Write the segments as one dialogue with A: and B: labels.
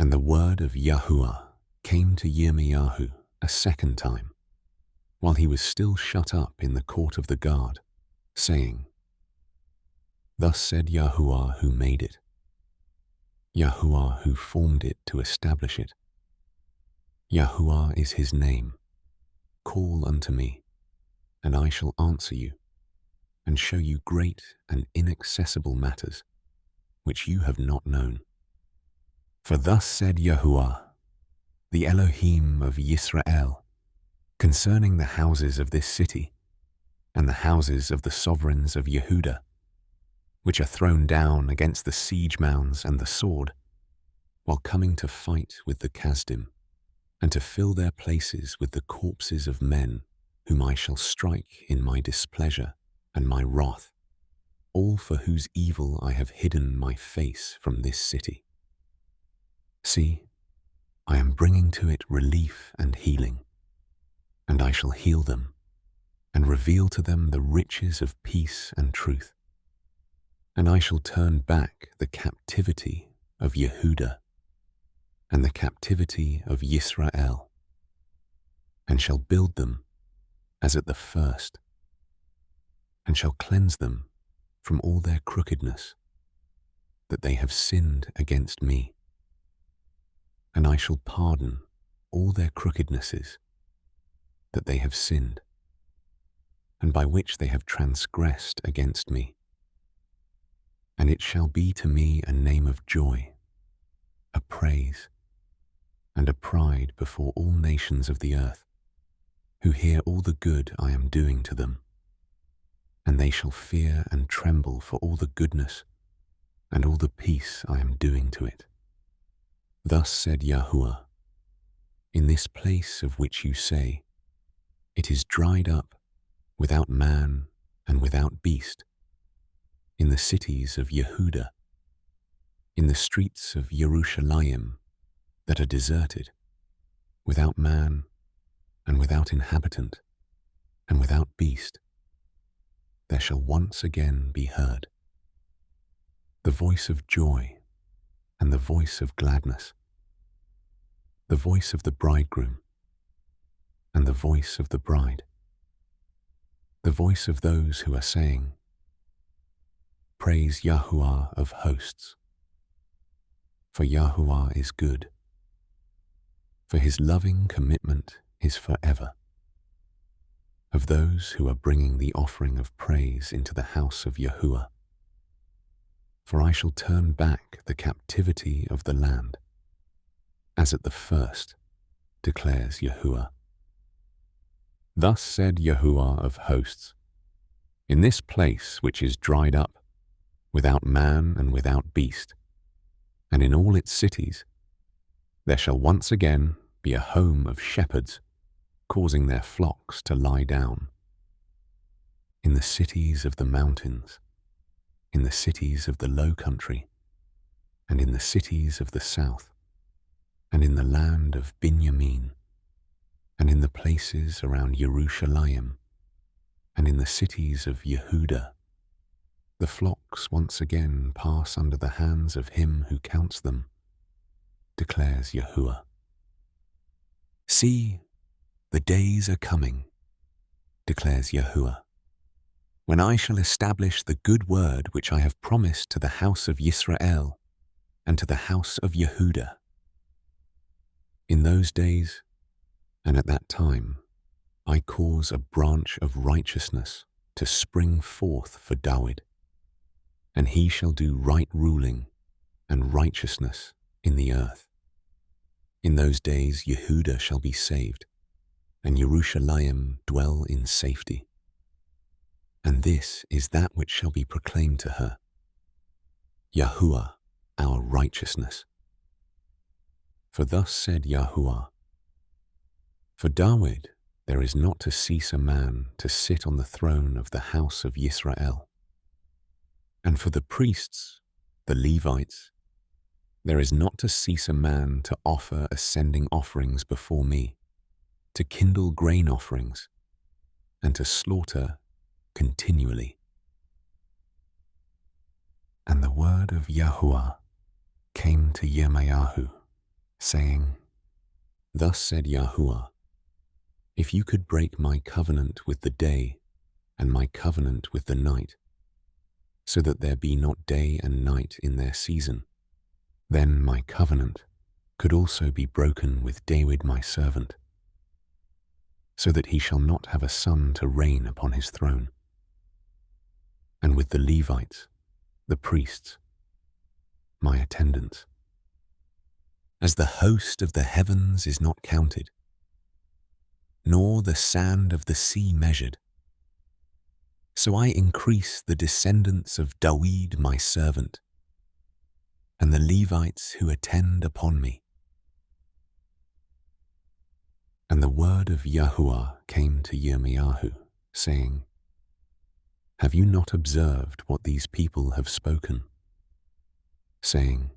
A: And the word of Yahuah came to Yirmiyahu a second time, while he was still shut up in the court of the guard, saying, Thus said Yahuah who made it, Yahuah who formed it to establish it. Yahuah is his name. Call unto me, and I shall answer you, and show you great and inaccessible matters, which you have not known. For thus said Yahuah, the Elohim of Yisrael, concerning the houses of this city, and the houses of the sovereigns of Yehudah, which are thrown down against the siege mounds and the sword, while coming to fight with the Kasdim, and to fill their places with the corpses of men, whom I shall strike in my displeasure and my wrath, all for whose evil I have hidden my face from this city. See, I am bringing to it relief and healing, and I shall heal them, and reveal to them the riches of peace and truth. And I shall turn back the captivity of Yehudah, and the captivity of Yisrael, and shall build them as at the first, and shall cleanse them from all their crookedness, that they have sinned against me. And I shall pardon all their crookednesses, that they have sinned, and by which they have transgressed against me. And it shall be to me a name of joy, a praise, and a pride before all nations of the earth, who hear all the good I am doing to them. And they shall fear and tremble for all the goodness and all the peace I am doing to it. Thus said Yahuah, in this place of which you say, it is dried up, without man and without beast, in the cities of Yehudah, in the streets of Jerusalem that are deserted, without man and without inhabitant and without beast, there shall once again be heard the voice of joy and the voice of gladness, the voice of the bridegroom and the voice of the bride, the voice of those who are saying, Praise Yahuah of hosts, for Yahuah is good, for his loving commitment is forever. Of those who are bringing the offering of praise into the house of Yahuah, for I shall turn back the captivity of the land, as at the first, declares Yahuah. Thus said Yahuah of hosts, in this place which is dried up, without man and without beast, and in all its cities, there shall once again be a home of shepherds, causing their flocks to lie down. In the cities of the mountains, in the cities of the low country, and in the cities of the south, and in the land of Binyamin, and in the places around Jerusalem, and in the cities of Yehudah, the flocks once again pass under the hands of him who counts them, declares Yahuah. See, the days are coming, declares Yahuah, when I shall establish the good word which I have promised to the house of Yisrael and to the house of Yehudah. In those days, and at that time, I cause a branch of righteousness to spring forth for David, and he shall do right ruling and righteousness in the earth. In those days Yehudah shall be saved, and Jerusalem dwell in safety. And this is that which shall be proclaimed to her, Yahuah, our righteousness. For thus said Yahuah, for David there is not to cease a man to sit on the throne of the house of Yisrael. And for the priests, the Levites, there is not to cease a man to offer ascending offerings before me, to kindle grain offerings, and to slaughter continually. And the word of Yahuah came to Yirmiyahu, saying, Thus said Yahuah, if you could break my covenant with the day and my covenant with the night, so that there be not day and night in their season, then my covenant could also be broken with David my servant, so that he shall not have a son to reign upon his throne, and with the Levites, the priests, my attendants. As the host of the heavens is not counted, nor the sand of the sea measured, so I increase the descendants of David my servant, and the Levites who attend upon me. And the word of Yahuah came to Yirmiyahu, saying, Have you not observed what these people have spoken? Saying,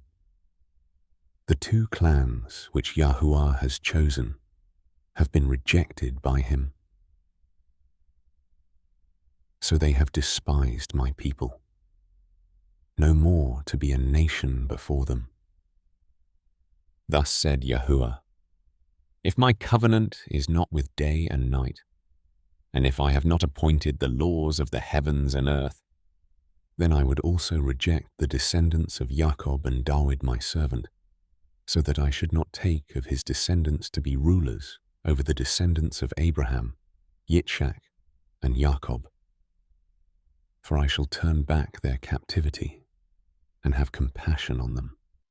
A: The 2 clans which Yahuah has chosen have been rejected by him. So they have despised my people, no more to be a nation before them. Thus said Yahuah, if my covenant is not with day and night, and if I have not appointed the laws of the heavens and earth, then I would also reject the descendants of Jacob and David my servant, so that I should not take of his descendants to be rulers over the descendants of Abraham, Yitzchak, and Jacob. For I shall turn back their captivity and have compassion on them.